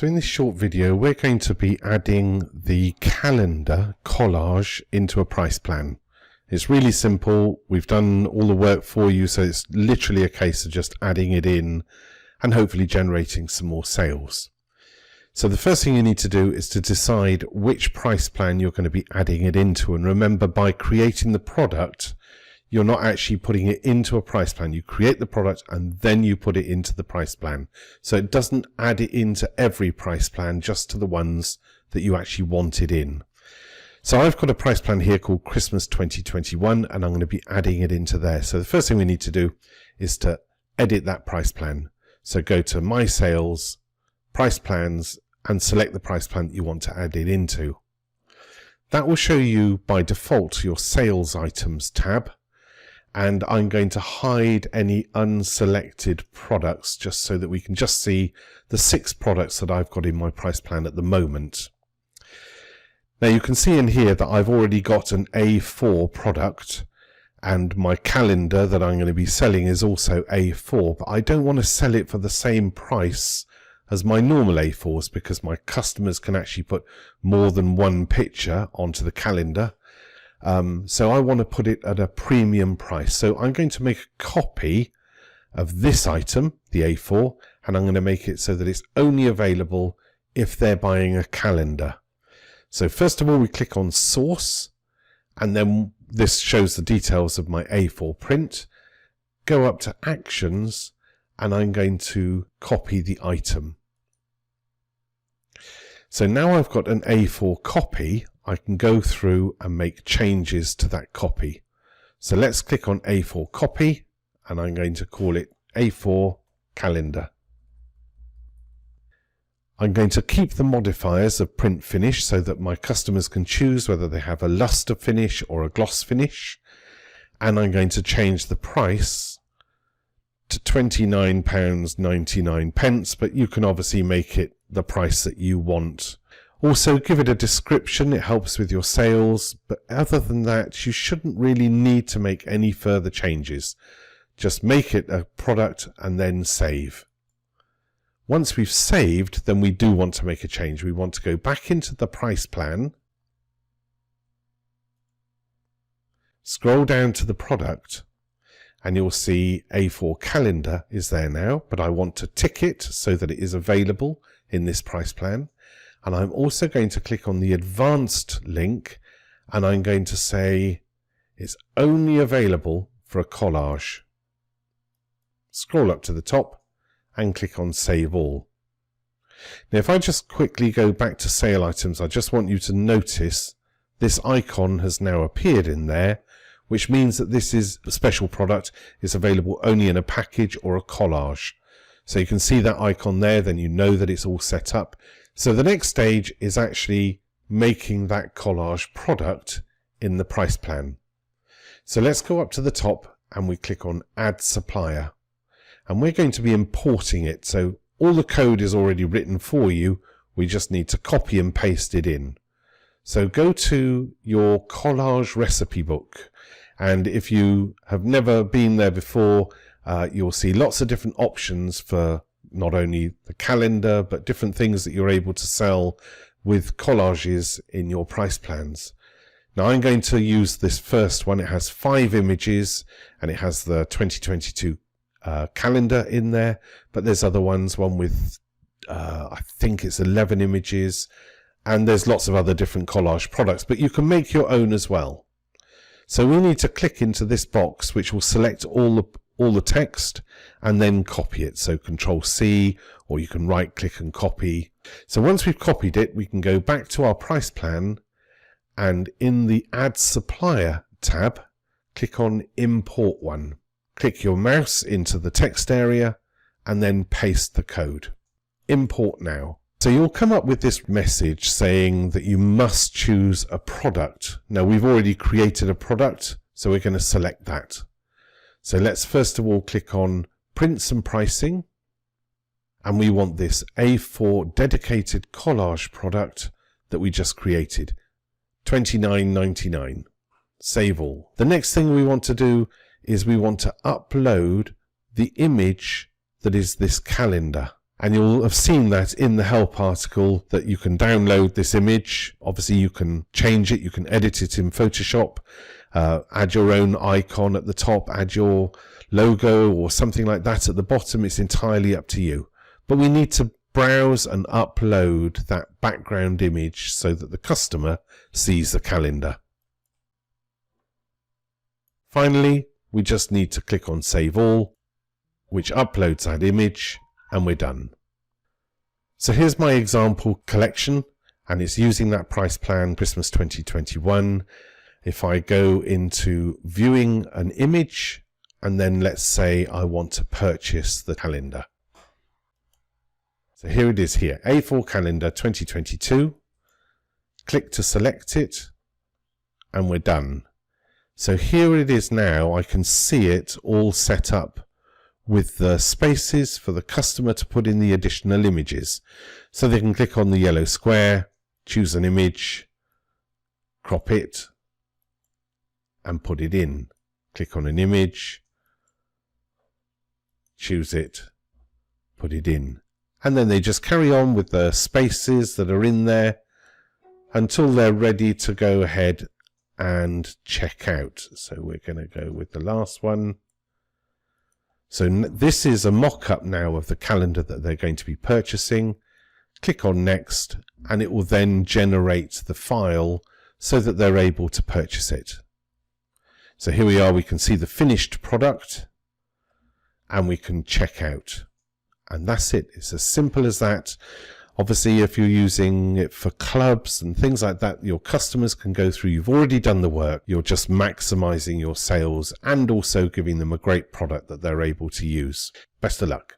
So in this short video, we're going to be adding the calendar collage into a price plan. It's really simple. We've done all the work for you, so it's literally a case of just adding it in and hopefully generating some more sales. So the first thing you need to do is to decide which price plan you're going to be adding it into. And remember, by creating the product, you're not actually putting it into a price plan. You create the product and then you put it into the price plan. So it doesn't add it into every price plan, just to the ones that you actually want it in. So I've got a price plan here called Christmas 2021, and I'm going to be adding it into there. So the first thing we need to do is to edit that price plan. So go to My Sales, Price Plans, and select the price plan that you want to add it into. That will show you by default your Sales Items tab. And I'm going to hide any unselected products just so that we can just see the 6 products that I've got in my price plan at the moment. Now you can see in here that I've already got an A4 product, and my calendar that I'm going to be selling is also A4, but I don't want to sell it for the same price as my normal A4s because my customers can actually put more than one picture onto the calendar. So I want to put it at a premium price. So I'm going to make a copy of this item, the A4, and I'm going to make it so that it's only available if they're buying a calendar. So first of all, we click on Source, and then this shows the details of my A4 print. Go up to Actions, and I'm going to copy the item. So now I've got an A4 copy, I can go through and make changes to that copy. So let's click on A4 copy, and I'm going to call it A4 calendar. I'm going to keep the modifiers of print finish so that my customers can choose whether they have a luster finish or a gloss finish. And I'm going to change the price to £29.99, but you can obviously make it the price that you want. Also, give it a description, it helps with your sales, but other than that, you shouldn't really need to make any further changes. Just make it a product and then save. Once we've saved, then we do want to make a change. We want to go back into the price plan, scroll down to the product, and you'll see A4 calendar is there now, but I want to tick it so that it is available in this price plan. And I'm also going to click on the advanced link, and I'm going to say it's only available for a collage. Scroll up to the top and click on Save All. Now if I just quickly go back to Sale Items, I just want you to notice this icon has now appeared in there, which means that this is a special product. It's available only in a package or a collage. So you can see that icon there, then you know that it's all set up. So the next stage is actually making that collage product in the price plan. So let's go up to the top and we click on Add Supplier. And we're going to be importing it. So all the code is already written for you. We just need to copy and paste it in. So go to your collage recipe book. And if you have never been there before, you'll see lots of different options for not only the calendar, but different things that you're able to sell with collages in your price plans. Now I'm going to use this first one. It has 5 images and it has the 2022 calendar in there, but there's other ones, one with I think it's 11 images, and there's lots of other different collage products, but you can make your own as well. So we need to click into this box, which will select all the text and then copy it. So Control C, or you can right click and copy. So once we've copied it, we can go back to our price plan, and in the Add Supplier tab, click on Import One. Click your mouse into the text area and then paste the code. Import now. So you'll come up with this message saying that you must choose a product. Now we've already created a product, so we're going to select that. So let's first of all click on Prints and Pricing, and we want this A4 dedicated collage product that we just created, $29.99. Save all. The next thing we want to do is we want to upload the image that is this calendar. And you'll have seen that in the help article that you can download this image. Obviously you can change it, you can edit it in Photoshop, add your own icon at the top, add your logo or something like that at the bottom. It's entirely up to you. But we need to browse and upload that background image so that the customer sees the calendar. Finally, we just need to click on Save All, which uploads that image, and we're done. So here's my example collection, and it's using that price plan Christmas 2021. If I go into viewing an image, and then let's say I want to purchase the calendar. So here it is here, A4 calendar 2022. Click to select it, and we're done. So here it is now. I can see it all set up with the spaces for the customer to put in the additional images. So they can click on the yellow square, choose an image, crop it, and put it in. Click on an image, choose it, put it in. And then they just carry on with the spaces that are in there until they're ready to go ahead and check out. So we're going to go with the last one. So this is a mock-up now of the calendar that they're going to be purchasing. Click on Next, and it will then generate the file so that they're able to purchase it. So here we are, we can see the finished product, and we can check out. And that's it. It's as simple as that. Obviously, if you're using it for clubs and things like that, your customers can go through. You've already done the work. You're just maximizing your sales and also giving them a great product that they're able to use. Best of luck.